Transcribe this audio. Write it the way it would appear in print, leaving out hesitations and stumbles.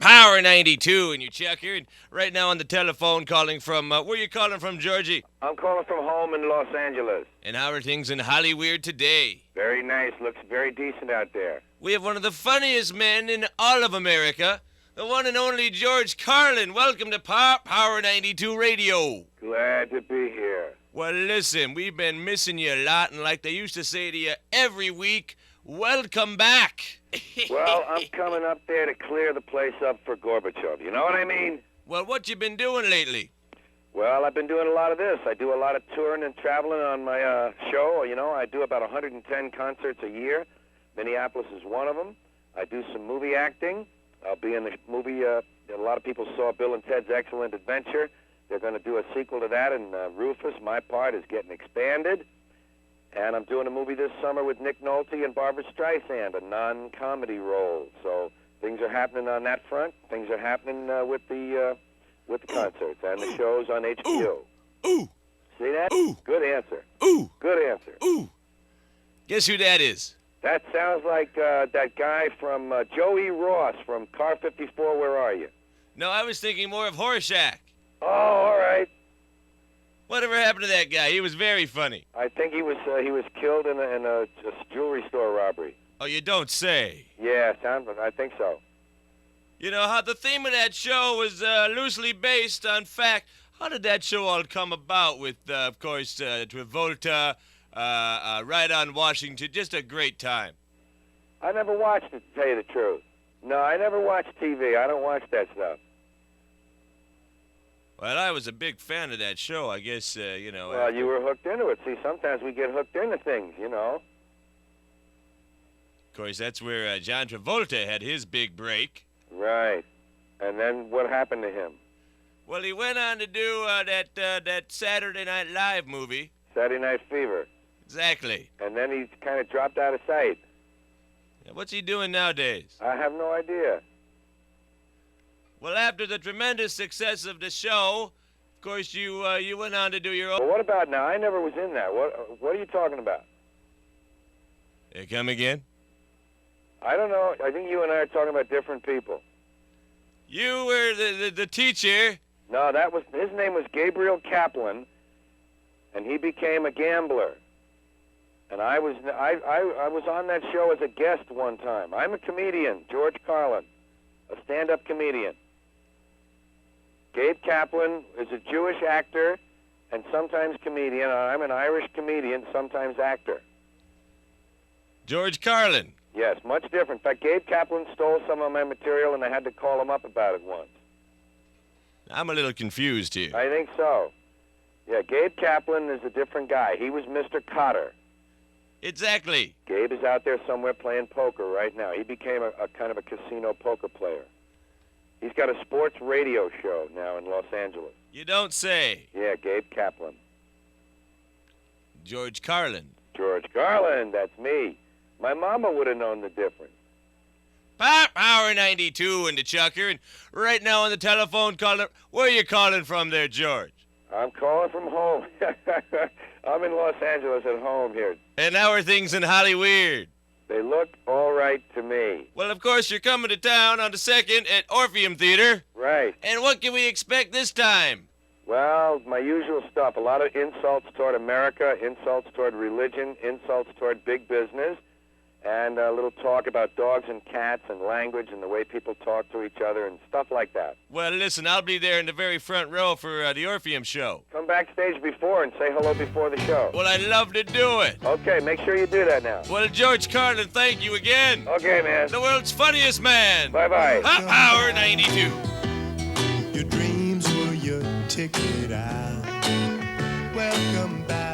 Power 92 and you check here. And right now on the telephone calling from, where you calling from, Georgie? I'm calling from home in Los Angeles. And how are things in Hollywood today? Very nice. Looks very decent out there. We have one of the funniest men in all of America, the one and only George Carlin. Welcome to Power 92 Radio. Glad to be here. Well, listen, we've been missing you a lot, and like they used to say to you every week, welcome back. Well, I'm coming up there to clear the place up for Gorbachev. You know what I mean? Well, what you been doing lately? Well, I've been doing a lot of this. I do a lot of touring and traveling on my show. You know, I do about 110 concerts a year. Minneapolis is one of them. I do some movie acting. I'll be in the movie. A lot of people saw Bill and Ted's Excellent Adventure. They're going to do a sequel to that, and Rufus, my part, is getting expanded. And I'm doing a movie this summer with Nick Nolte and Barbara Streisand, a non-comedy role. So things are happening on that front. Things are happening with the concerts and the shows on HBO. Ooh. See that? Ooh. Good answer. Ooh. Good answer. Ooh. Guess who that is? That sounds like that guy from Joey Ross from Car 54, Where Are You? No, I was thinking more of Horshack. Oh, all right. Whatever happened to that guy? He was very funny. I think he was killed in a jewelry store robbery. Oh, you don't say. Yeah, I think so. You know how the theme of that show was loosely based on fact. How did that show all come about with, of course, Travolta, right on Washington? Just a great time. I never watched it, to tell you the truth. No, I never watched TV. I don't watch that stuff. Well, I was a big fan of that show. I guess, Well, you were hooked into it. See, sometimes we get hooked into things, you know. Of course, that's where John Travolta had his big break. Right. And then what happened to him? Well, he went on to do that Saturday Night Live movie. Saturday Night Fever. Exactly. And then he kind of dropped out of sight. Yeah, what's he doing nowadays? I have no idea. Well, after the tremendous success of the show, of course, you went on to do your own... Well, what about now? I never was in that. What are you talking about? Come again? I don't know. I think you and I are talking about different people. You were the teacher. No, his name was Gabriel Kaplan, and he became a gambler. And I was on that show as a guest one time. I'm a comedian, George Carlin, a stand-up comedian. Gabe Kaplan is a Jewish actor and sometimes comedian. I'm an Irish comedian, sometimes actor. George Carlin. Yes, much different. In fact, Gabe Kaplan stole some of my material, and I had to call him up about it once. I'm a little confused here. I think so. Yeah, Gabe Kaplan is a different guy. He was Mr. Cotter. Exactly. Gabe is out there somewhere playing poker right now. He became a kind of a casino poker player. He's got a sports radio show now in Los Angeles. You don't say. Yeah, Gabe Kaplan. George Carlin. George Carlin, that's me. My mama would have known the difference. Power 92 in the Chucker, and right now on the telephone calling. Where are you calling from there, George? I'm calling from home. I'm in Los Angeles at home here. And how are things in Hollywood? They look all right to me. Well, of course, you're coming to town on the 2nd at Orpheum Theater. Right. And what can we expect this time? Well, my usual stuff. A lot of insults toward America, insults toward religion, insults toward big business, and a little talk about dogs and cats and language and the way people talk to each other and stuff like that. Well, listen, I'll be there in the very front row for the Orpheum show. Come backstage before and say hello before the show. Well, I'd love to do it. Okay, make sure you do that now. Well, George Carlin, thank you again. Okay, man. The world's funniest man. Bye-bye. Power 92. Your dreams were your ticket out. Welcome back.